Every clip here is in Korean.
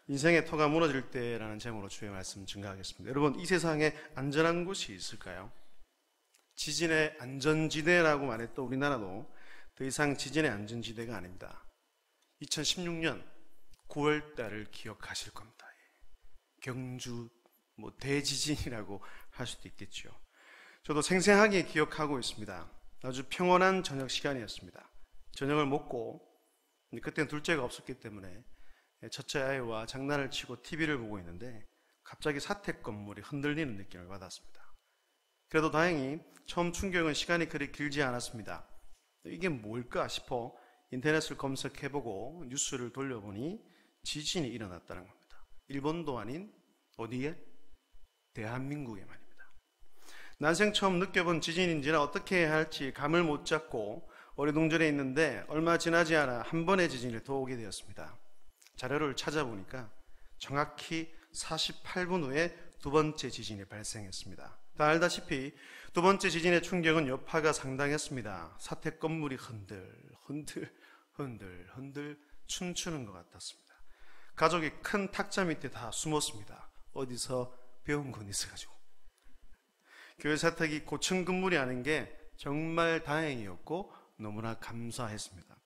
인생의 터가 무너질 때라는 제목으로 주의 말씀 증가하겠습니다. 여러분, 이 세상에 안전한 곳이 있을까요? 지진의 안전지대라고 말했던 우리나라도 더 이상 지진의 안전지대가 아닙니다. 2016년 9월 달을 기억하실 겁니다. 경주 대지진이라고 할 수도 있겠죠. 저도 생생하게 기억하고 있습니다. 아주 평온한 저녁 시간이었습니다. 저녁을 먹고, 그때는 둘째가 없었기 때문에 첫째 아이와 장난을 치고 TV를 보고 있는데 갑자기 사택 건물이 흔들리는 느낌을 받았습니다. 그래도 다행히 처음 충격은 시간이 그리 길지 않았습니다. 이게 뭘까 싶어 인터넷을 검색해보고 뉴스를 돌려보니 지진이 일어났다는 겁니다. 일본도 아닌 어디에? 대한민국에 말입니다. 난생 처음 느껴본 지진인지라 어떻게 해야 할지 감을 못 잡고 어리둥절해 있는데 얼마 지나지 않아 한 번의 지진이 더 오게 되었습니다. 자료를 찾아보니까 정확히 48분 후에 두 번째 지진이 발생했습니다. 다 알다시피 두 번째 지진의 충격은 여파가 상당했습니다. 사택 건물이 흔들 춤추는 것 같았습니다. 가족이 큰 탁자 밑에 다 숨었습니다. 어디서 배운 건 있어가지고. 교회 사택이 고층 건물이 아닌 게 정말 다행이었고 너무나 감사했습니다.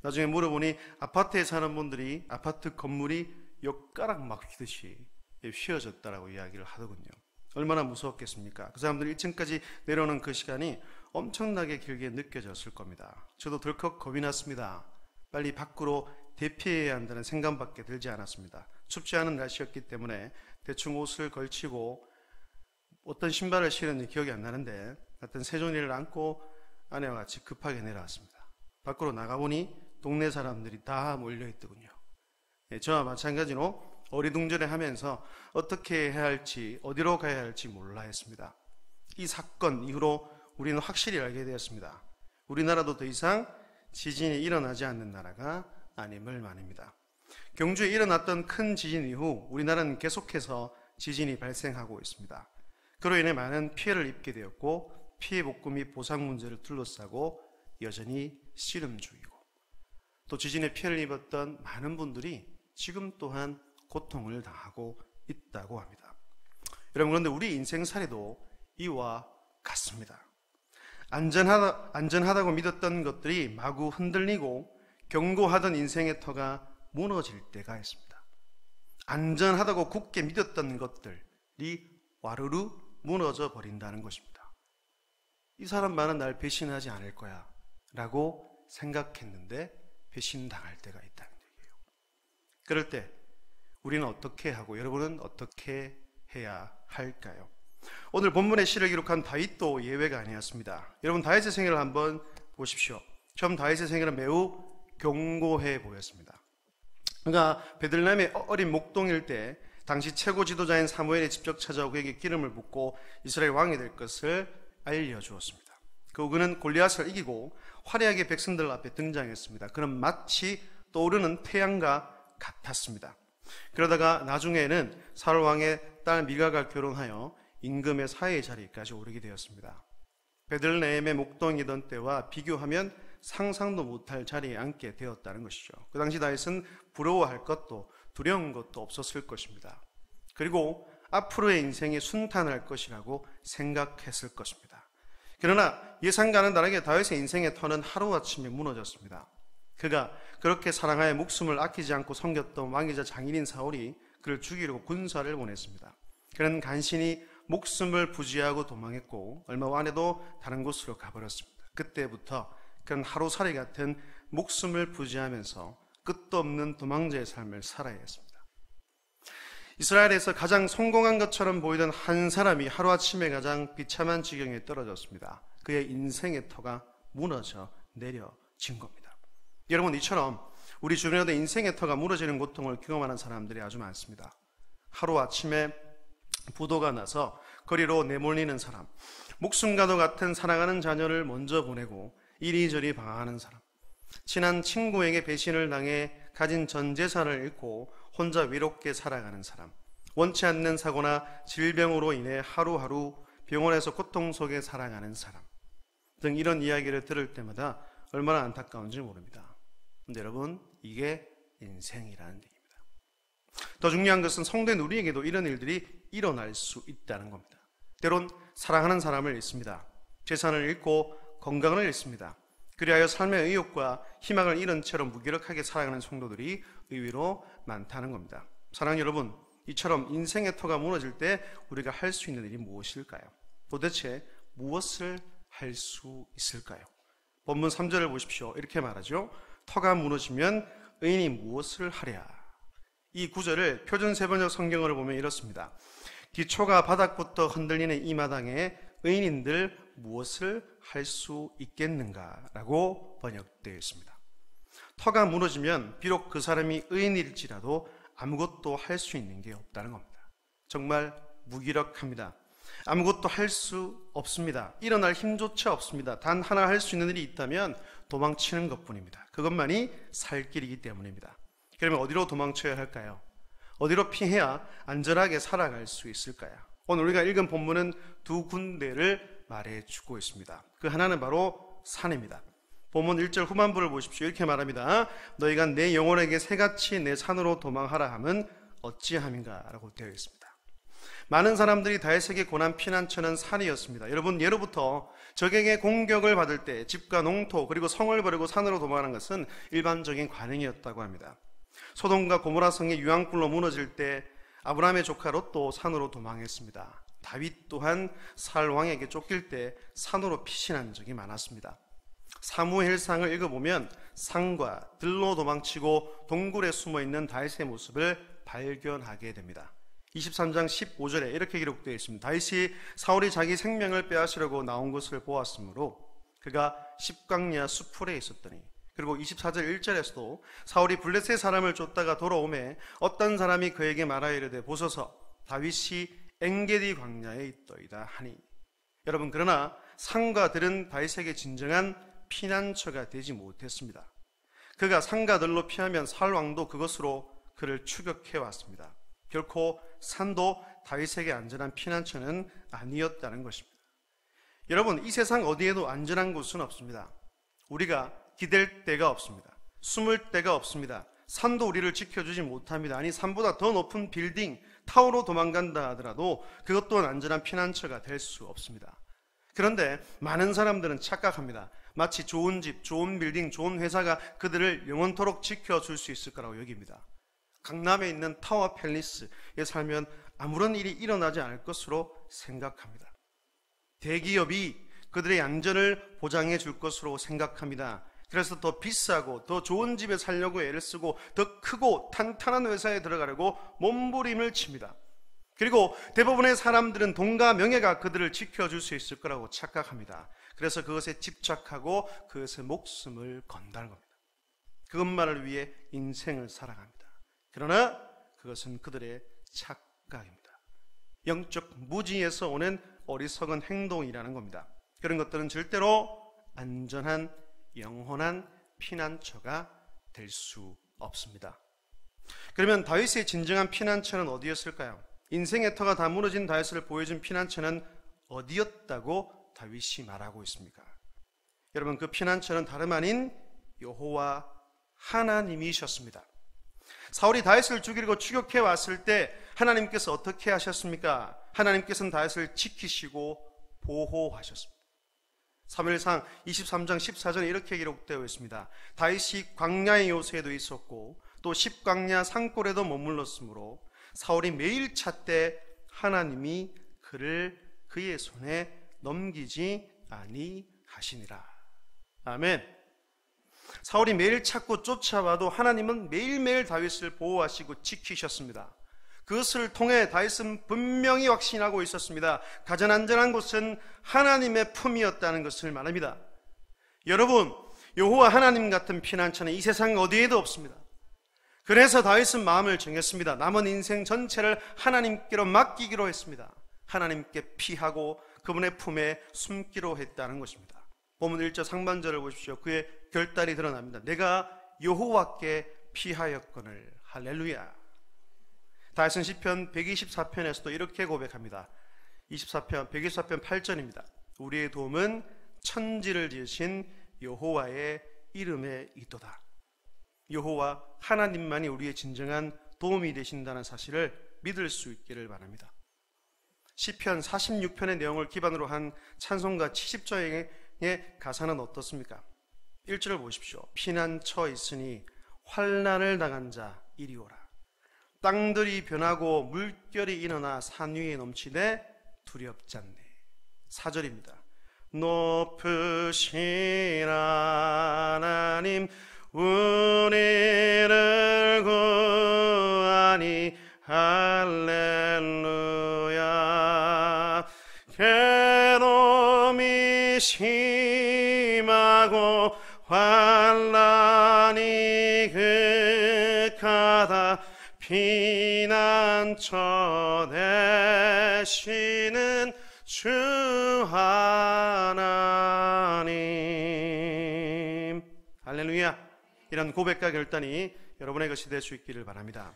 나중에 물어보니 아파트에 사는 분들이 아파트 건물이 엿가락 막히듯이 휘어졌다라고 이야기를 하더군요. 얼마나 무서웠겠습니까? 그 사람들이 1층까지 내려오는 그 시간이 엄청나게 길게 느껴졌을 겁니다. 저도 덜컥 겁이 났습니다. 빨리 밖으로 대피해야 한다는 생각밖에 들지 않았습니다. 춥지 않은 날씨였기 때문에 대충 옷을 걸치고 어떤 신발을 신었는지 기억이 안 나는데 하여튼 세조니를 안고 아내와 같이 급하게 내려왔습니다. 밖으로 나가보니 동네 사람들이 다 몰려있더군요. 저와 마찬가지로 어리둥절해 하면서 어떻게 해야 할지, 어디로 가야 할지 몰라 했습니다. 이 사건 이후로 우리는 확실히 알게 되었습니다. 우리나라도 더 이상 지진이 일어나지 않는 나라가 아님을 말입니다. 경주에 일어났던 큰 지진 이후 우리나라는 계속해서 지진이 발생하고 있습니다. 그로 인해 많은 피해를 입게 되었고 피해 복구 및 보상 문제를 둘러싸고 여전히 씨름 중이고 또 지진에 피해를 입었던 많은 분들이 지금 또한 고통을 당하고 있다고 합니다. 여러분, 그런데 우리 인생살이도 이와 같습니다. 안전하다고 믿었던 것들이 마구 흔들리고 견고하던 인생의 터가 무너질 때가 있습니다. 안전하다고 굳게 믿었던 것들이 와르르 무너져 버린다는 것입니다. 이 사람만은 날 배신하지 않을 거야 라고 생각했는데 배신당할 때가 있다는 얘기예요. 그럴 때 우리는 어떻게 하고 여러분은 어떻게 해야 할까요? 오늘 본문의 시를 기록한 다윗도 예외가 아니었습니다. 여러분, 다윗의 생애를 한번 보십시오. 처음 다윗의 생애는 매우 견고해 보였습니다. 그가 베들레헴의 어린 목동일 때 당시 최고 지도자인 사무엘이 직접 찾아오고 그에게 기름을 붓고 이스라엘 왕이 될 것을 알려주었습니다. 그는 골리앗을 이기고 화려하게 백성들 앞에 등장했습니다. 그는 마치 떠오르는 태양과 같았습니다. 그러다가 나중에는 사울 왕의 딸 미가가 결혼하여 임금의 사회 자리까지 오르게 되었습니다. 베들레헴의 목동이던 때와 비교하면 상상도 못할 자리에 앉게 되었다는 것이죠. 그 당시 다윗은 부러워할 것도 두려운 것도 없었을 것입니다. 그리고 앞으로의 인생이 순탄할 것이라고 생각했을 것입니다. 그러나 예상과는 다르게 다윗의 인생의 터는 하루아침에 무너졌습니다. 그가 그렇게 사랑하여 목숨을 아끼지 않고 섬겼던 왕이자 장인인 사울이 그를 죽이려고 군사를 보냈습니다. 그는 간신히 목숨을 부지하고 도망했고 얼마 안에도 다른 곳으로 가버렸습니다. 그때부터 그는 하루살이 같은 목숨을 부지하면서 끝도 없는 도망자의 삶을 살아야 했습니다. 이스라엘에서 가장 성공한 것처럼 보이던 한 사람이 하루아침에 가장 비참한 지경에 떨어졌습니다. 그의 인생의 터가 무너져 내려진 겁니다. 여러분, 이처럼 우리 주변에도 인생의 터가 무너지는 고통을 경험하는 사람들이 아주 많습니다. 하루아침에 부도가 나서 거리로 내몰리는 사람, 목숨과도 같은 사랑하는 자녀를 먼저 보내고 이리저리 방황하는 사람, 친한 친구에게 배신을 당해 가진 전 재산을 잃고 혼자 외롭게 살아가는 사람, 원치 않는 사고나 질병으로 인해 하루하루 병원에서 고통 속에 살아가는 사람 등 이런 이야기를 들을 때마다 얼마나 안타까운지 모릅니다. 근데 여러분, 이게 인생이라는 얘기입니다. 더 중요한 것은 성도인 우리에게도 이런 일들이 일어날 수 있다는 겁니다. 때론 사랑하는 사람을 잃습니다. 재산을 잃고 건강을 잃습니다. 그리하여 삶의 의욕과 희망을 잃은 채로 무기력하게 살아가는 성도들이 의외로 많다는 겁니다. 사랑하는 여러분, 이처럼 인생의 터가 무너질 때 우리가 할 수 있는 일이 무엇일까요? 도대체 무엇을 할 수 있을까요? 본문 3절을 보십시오. 이렇게 말하죠. 터가 무너지면 의인이 무엇을 하랴. 이 구절을 표준세번역 성경어를 보면 이렇습니다. 기초가 바닥부터 흔들리는 이 마당에 의인들 무엇을 할 수 있겠는가라고 번역되어 있습니다. 터가 무너지면 비록 그 사람이 의인일지라도 아무것도 할 수 있는 게 없다는 겁니다. 정말 무기력합니다. 아무것도 할 수 없습니다. 일어날 힘조차 없습니다. 단 하나 할 수 있는 일이 있다면 도망치는 것뿐입니다. 그것만이 살 길이기 때문입니다. 그러면 어디로 도망쳐야 할까요? 어디로 피해야 안전하게 살아갈 수 있을까요? 오늘 우리가 읽은 본문은 두 군데를 말해주고 있습니다. 그 하나는 바로 산입니다. 본문 1절 후반부를 보십시오. 이렇게 말합니다. 너희가 내 영혼에게 새같이 내 산으로 도망하라 함은 어찌함인가 라고 되어 있습니다. 많은 사람들이 다윗에게 고난 피난처는 산이었습니다. 여러분, 예로부터 적에게 공격을 받을 때 집과 농토 그리고 성을 버리고 산으로 도망하는 것은 일반적인 관행이었다고 합니다. 소돔과 고모라 성이 유황불로 무너질 때 아브라함의 조카 롯도 산으로 도망했습니다. 다윗 또한 사울 왕에게 쫓길 때 산으로 피신한 적이 많았습니다. 사무엘상을 읽어보면 산과 들로 도망치고 동굴에 숨어있는 다윗의 모습을 발견하게 됩니다. 23장 15절에 이렇게 기록되어 있습니다. 다윗이 사울이 자기 생명을 빼앗으려고 나온 것을 보았으므로 그가 십광야 수풀에 있었더니, 그리고 24절 1절에서도 사울이 블레셋 사람을 쫓다가 돌아오매 어떤 사람이 그에게 말하여 이르되 보소서 다윗이 엔게디 광야에 있더이다 하니. 여러분, 그러나 산과 들은 다윗에게 진정한 피난처가 되지 못했습니다. 그가 산과 들로 피하면 사울 왕도 그것으로 그를 추격해 왔습니다. 결코 산도 다윗에게 안전한 피난처는 아니었다는 것입니다. 여러분, 이 세상 어디에도 안전한 곳은 없습니다. 우리가 기댈 데가 없습니다. 숨을 데가 없습니다. 산도 우리를 지켜주지 못합니다. 아니, 산보다 더 높은 빌딩, 타워로 도망간다 하더라도 그것 또한 안전한 피난처가 될 수 없습니다. 그런데 많은 사람들은 착각합니다. 마치 좋은 집, 좋은 빌딩, 좋은 회사가 그들을 영원토록 지켜줄 수 있을 거라고 여깁니다. 강남에 있는 타워 팰리스에 살면 아무런 일이 일어나지 않을 것으로 생각합니다. 대기업이 그들의 안전을 보장해 줄 것으로 생각합니다. 그래서 더 비싸고 더 좋은 집에 살려고 애를 쓰고 더 크고 탄탄한 회사에 들어가려고 몸부림을 칩니다. 그리고 대부분의 사람들은 돈과 명예가 그들을 지켜줄 수 있을 거라고 착각합니다. 그래서 그것에 집착하고 그것에 목숨을 건다는 겁니다. 그것만을 위해 인생을 살아갑니다. 그러나 그것은 그들의 착각입니다. 영적 무지에서 오는 어리석은 행동이라는 겁니다. 그런 것들은 절대로 안전한 영원한 피난처가 될 수 없습니다. 그러면 다윗의 진정한 피난처는 어디였을까요? 인생의 터가 다 무너진 다윗을 보여준 피난처는 어디였다고 다윗이 말하고 있습니까? 여러분, 그 피난처는 다름 아닌 여호와 하나님이셨습니다. 사울이 다윗을 죽이려고 추격해 왔을 때 하나님께서 어떻게 하셨습니까? 하나님께서는 다윗을 지키시고 보호하셨습니다. 사무엘상 23장 14절에 이렇게 기록되어 있습니다. 다윗이 광야의 요새에도 있었고 또 십광야 산골에도 머물렀으므로 사울이 매일 찾되 하나님이 그를 그의 손에 넘기지 아니하시니라. 아멘. 사울이 매일 찾고 쫓아와도 하나님은 매일매일 다윗을 보호하시고 지키셨습니다. 그것을 통해 다윗은 분명히 확신하고 있었습니다. 가장 안전한 곳은 하나님의 품이었다는 것을 말합니다. 여러분, 여호와 하나님 같은 피난처는 이 세상 어디에도 없습니다. 그래서 다윗은 마음을 정했습니다. 남은 인생 전체를 하나님께로 맡기기로 했습니다. 하나님께 피하고 그분의 품에 숨기로 했다는 것입니다. 본문 1절 상반절을 보십시오. 그의 결단이 드러납니다. 내가 여호와께 피하였거늘. 할렐루야. 다윗은 시편 124편에서도 이렇게 고백합니다. 124편 8절입니다. 우리의 도움은 천지를 지으신 여호와의 이름에 있도다. 여호와 하나님만이 우리의 진정한 도움이 되신다는 사실을 믿을 수 있기를 바랍니다. 시편 46편의 내용을 기반으로 한 찬송가 70조의 가사는 어떻습니까? 1절을 보십시오. 피난처 있으니 환난을 당한 자 이리 오라. 땅들이 변하고 물결이 일어나 산 위에 넘치되 두렵지 않네. 4절입니다. 높으신 하나님 우리를 구하니 할렐루야. 괴로움이 심하고 환난이 극하다 피난처 되시는 주 하나님. 할렐루야. 이런 고백과 결단이 여러분의 것이 될 수 있기를 바랍니다.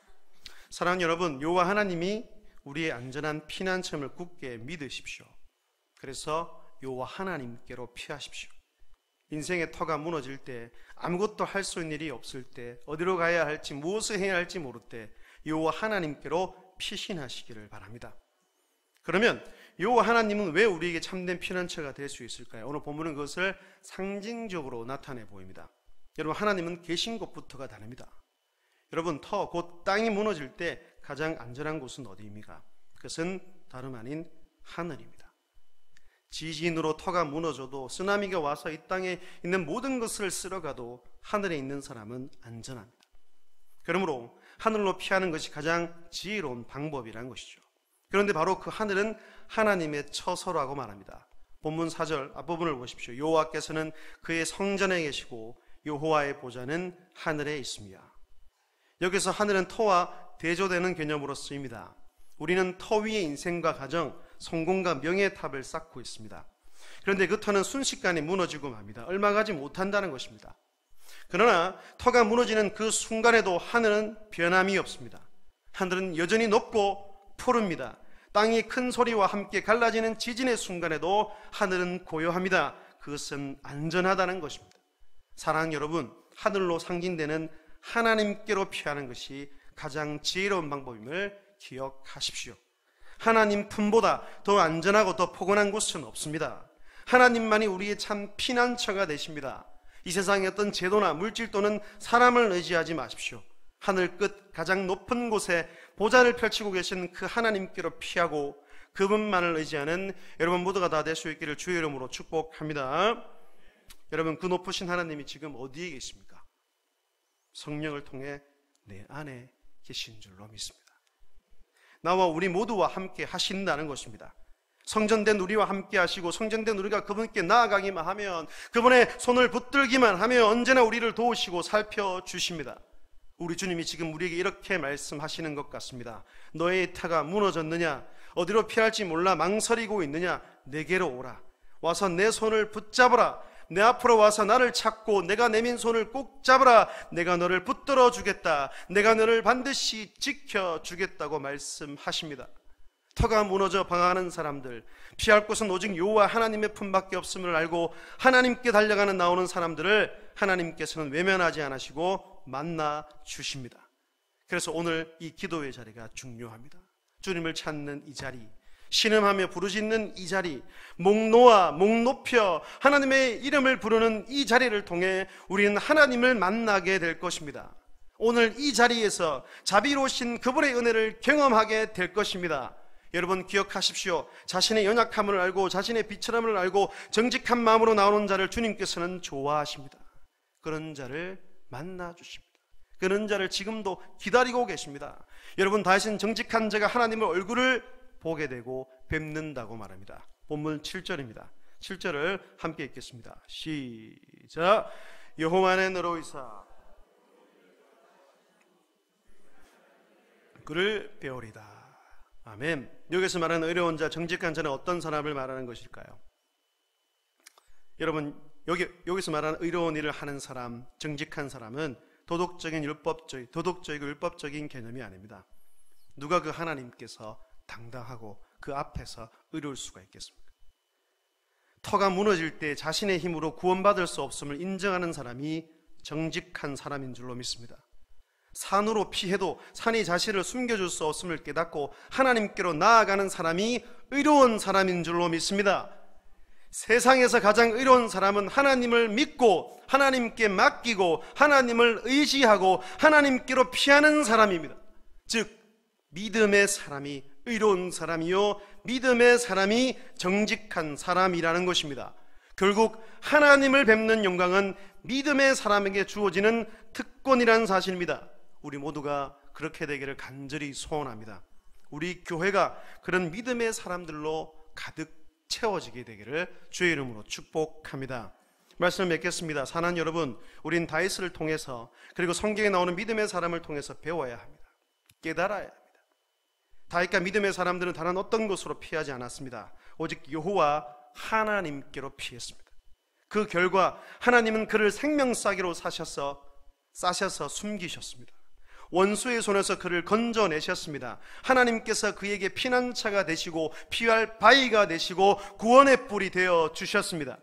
사랑하는 여러분, 여호와 하나님이 우리의 안전한 피난처를 굳게 믿으십시오. 그래서 여호와 하나님께로 피하십시오. 인생의 터가 무너질 때, 아무것도 할 수 있는 일이 없을 때, 어디로 가야 할지 무엇을 해야 할지 모를 때 여호와 하나님께로 피신하시기를 바랍니다. 그러면 여호와 하나님은 왜 우리에게 참된 피난처가 될 수 있을까요? 오늘 본문은 그것을 상징적으로 나타내 보입니다. 여러분, 하나님은 계신 곳부터가 다릅니다. 여러분, 터, 곧 땅이 무너질 때 가장 안전한 곳은 어디입니까? 그것은 다름 아닌 하늘입니다. 지진으로 터가 무너져도, 쓰나미가 와서 이 땅에 있는 모든 것을 쓸어가도 하늘에 있는 사람은 안전합니다. 그러므로 하늘로 피하는 것이 가장 지혜로운 방법이라는 것이죠. 그런데 바로 그 하늘은 하나님의 처소라고 말합니다. 본문 4절 앞부분을 보십시오. 여호와께서는 그의 성전에 계시고 여호와의 보좌는 하늘에 있습니다. 여기서 하늘은 터와 대조되는 개념으로 쓰입니다. 우리는 터 위에 인생과 가정, 성공과 명예의 탑을 쌓고 있습니다. 그런데 그 터는 순식간에 무너지고 맙니다. 얼마 가지 못한다는 것입니다. 그러나 터가 무너지는 그 순간에도 하늘은 변함이 없습니다. 하늘은 여전히 높고 푸릅니다. 땅이 큰 소리와 함께 갈라지는 지진의 순간에도 하늘은 고요합니다. 그것은 안전하다는 것입니다. 사랑하는 여러분, 하늘로 상징되는 하나님께로 피하는 것이 가장 지혜로운 방법임을 기억하십시오. 하나님 품보다 더 안전하고 더 포근한 곳은 없습니다. 하나님만이 우리의 참 피난처가 되십니다. 이 세상의 어떤 제도나 물질 또는 사람을 의지하지 마십시오. 하늘 끝 가장 높은 곳에 보좌를 펼치고 계신 그 하나님께로 피하고 그분만을 의지하는 여러분 모두가 다 될 수 있기를 주의 이름으로 축복합니다. 여러분, 그 높으신 하나님이 지금 어디에 계십니까? 성령을 통해 내 안에 계신 줄로 믿습니다. 나와 우리 모두와 함께 하신다는 것입니다. 성전된 우리와 함께 하시고 성전된 우리가 그분께 나아가기만 하면, 그분의 손을 붙들기만 하면 언제나 우리를 도우시고 살펴주십니다. 우리 주님이 지금 우리에게 이렇게 말씀하시는 것 같습니다. 너의 터가 무너졌느냐? 어디로 피할지 몰라 망설이고 있느냐? 내게로 오라. 와서 내 손을 붙잡으라. 내 앞으로 와서 나를 찾고 내가 내민 손을 꼭 잡으라. 내가 너를 붙들어 주겠다. 내가 너를 반드시 지켜주겠다고 말씀하십니다. 터가 무너져 방황하는 사람들, 피할 곳은 오직 여호와 하나님의 품밖에 없음을 알고 하나님께 달려가는 나오는 사람들을 하나님께서는 외면하지 않으시고 만나 주십니다. 그래서 오늘 이 기도의 자리가 중요합니다. 주님을 찾는 이 자리, 신음하며 부르짖는 이 자리, 목 놓아 목 높여 하나님의 이름을 부르는 이 자리를 통해 우리는 하나님을 만나게 될 것입니다. 오늘 이 자리에서 자비로우신 그분의 은혜를 경험하게 될 것입니다. 여러분 기억하십시오. 자신의 연약함을 알고 자신의 비천함을 알고 정직한 마음으로 나오는 자를 주님께서는 좋아하십니다. 그런 자를 만나 주십니다. 그런 자를 지금도 기다리고 계십니다. 여러분, 다신 정직한 자가 하나님의 얼굴을 보게 되고 뵙는다고 말합니다. 본문 7절입니다. 7절을 함께 읽겠습니다. 시작. 여호와는 너로 이사 그를 배우리다. 아멘. 여기서 말하는 의로운 자, 정직한 자는 어떤 사람을 말하는 것일까요? 여러분, 여기서 말하는 의로운 일을 하는 사람, 정직한 사람은 도덕적이고 율법적인 개념이 아닙니다. 누가 그 하나님께서 당당하고 그 앞에서 의로울 수가 있겠습니까? 터가 무너질 때 자신의 힘으로 구원받을 수 없음을 인정하는 사람이 정직한 사람인 줄로 믿습니다. 산으로 피해도 산이 자신을 숨겨줄 수 없음을 깨닫고 하나님께로 나아가는 사람이 의로운 사람인 줄로 믿습니다. 세상에서 가장 의로운 사람은 하나님을 믿고 하나님께 맡기고 하나님을 의지하고 하나님께로 피하는 사람입니다. 즉 믿음의 사람이 의로운 사람이요 믿음의 사람이 정직한 사람이라는 것입니다. 결국 하나님을 뵙는 영광은 믿음의 사람에게 주어지는 특권이라는 사실입니다. 우리 모두가 그렇게 되기를 간절히 소원합니다. 우리 교회가 그런 믿음의 사람들로 가득 채워지게 되기를 주의 이름으로 축복합니다. 말씀을 맺겠습니다. 사랑하는 여러분, 우린 다윗을 통해서 그리고 성경에 나오는 믿음의 사람을 통해서 배워야 합니다. 깨달아야 합니다. 다윗과 믿음의 사람들은 다른 어떤 곳으로 피하지 않았습니다. 오직 여호와 하나님께로 피했습니다. 그 결과 하나님은 그를 생명싸기로 싸셔서 숨기셨습니다. 원수의 손에서 그를 건져내셨습니다. 하나님께서 그에게 피난처가 되시고 피할 바위가 되시고 구원의 뿔이 되어 주셨습니다.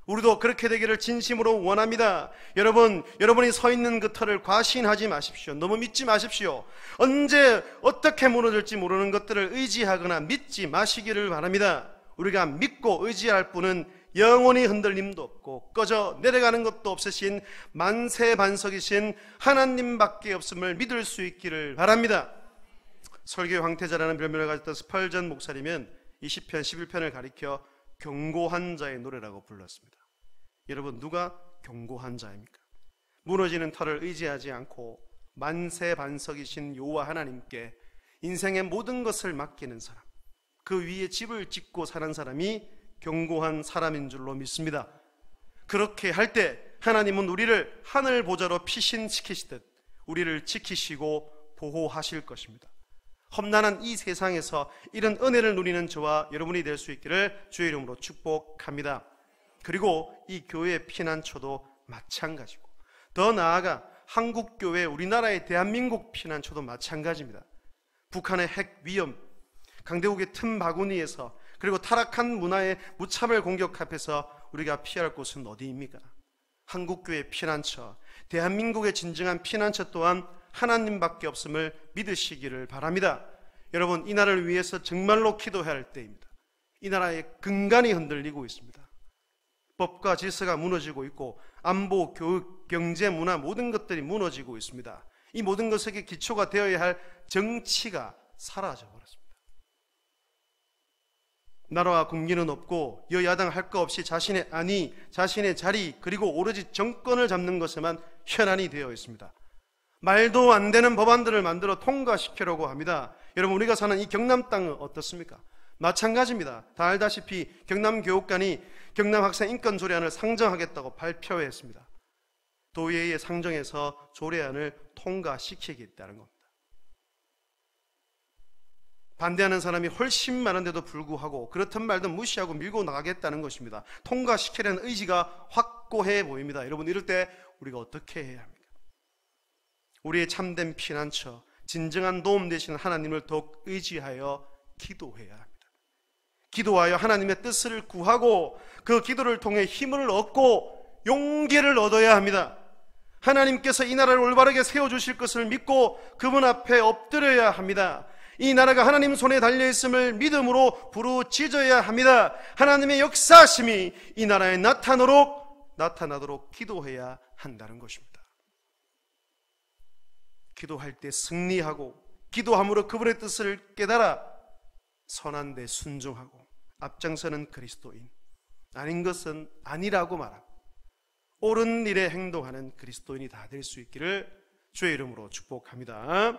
우리도 그렇게 되기를 진심으로 원합니다. 여러분이 서 있는 그 터를 과신하지 마십시오. 너무 믿지 마십시오. 언제 어떻게 무너질지 모르는 것들을 의지하거나 믿지 마시기를 바랍니다. 우리가 믿고 의지할 분은 영원히 흔들림도 없고 꺼져 내려가는 것도 없으신 만세반석이신 하나님밖에 없음을 믿을 수 있기를 바랍니다. 설교의 황태자라는 별명을 가졌던 스펄전 목사님은 이 시편 11편을 가리켜 견고한 자의 노래라고 불렀습니다. 여러분, 누가 견고한 자입니까? 무너지는 터를 의지하지 않고 만세반석이신 여호와 하나님께 인생의 모든 것을 맡기는 사람, 그 위에 집을 짓고 사는 사람이 견고한 사람인 줄로 믿습니다. 그렇게 할 때 하나님은 우리를 하늘 보좌로 피신시키시듯 우리를 지키시고 보호하실 것입니다. 험난한 이 세상에서 이런 은혜를 누리는 저와 여러분이 될 수 있기를 주의 이름으로 축복합니다. 그리고 이 교회의 피난처도 마찬가지고, 더 나아가 한국교회, 우리나라의 대한민국 피난처도 마찬가지입니다. 북한의 핵 위험, 강대국의 틈 바구니에서, 그리고 타락한 문화의 무차별 공격 앞에서 우리가 피할 곳은 어디입니까? 한국교회 피난처, 대한민국의 진정한 피난처 또한 하나님밖에 없음을 믿으시기를 바랍니다. 여러분, 이 나라를 위해서 정말로 기도해야 할 때입니다. 이 나라의 근간이 흔들리고 있습니다. 법과 질서가 무너지고 있고 안보, 교육, 경제, 문화 모든 것들이 무너지고 있습니다. 이 모든 것에게 기초가 되어야 할 정치가 사라져버렸습니다. 나라와 국리는 없고 여야당 할 거 없이 자신의 안위, 자신의 자리, 그리고 오로지 정권을 잡는 것에만 현안이 되어 있습니다. 말도 안 되는 법안들을 만들어 통과시키려고 합니다. 여러분, 우리가 사는 이 경남 땅은 어떻습니까? 마찬가지입니다. 다 알다시피 경남교육관이 경남학생 인권 조례안을 상정하겠다고 발표했습니다. 도의회의 상정해서 조례안을 통과시키겠다는 겁니다. 반대하는 사람이 훨씬 많은데도 불구하고 그렇든 말든 무시하고 밀고 나가겠다는 것입니다. 통과시키려는 의지가 확고해 보입니다. 여러분, 이럴 때 우리가 어떻게 해야 합니까? 우리의 참된 피난처, 진정한 도움 되시는 하나님을 더욱 의지하여 기도해야 합니다. 기도하여 하나님의 뜻을 구하고 그 기도를 통해 힘을 얻고 용기를 얻어야 합니다. 하나님께서 이 나라를 올바르게 세워주실 것을 믿고 그분 앞에 엎드려야 합니다. 이 나라가 하나님 손에 달려있음을 믿음으로 부르짖어야 합니다. 하나님의 역사심이 이 나라에 나타나도록 기도해야 한다는 것입니다. 기도할 때 승리하고 기도함으로 그분의 뜻을 깨달아 선한 데 순종하고 앞장서는 그리스도인, 아닌 것은 아니라고 말하고 옳은 일에 행동하는 그리스도인이 다 될 수 있기를 주의 이름으로 축복합니다.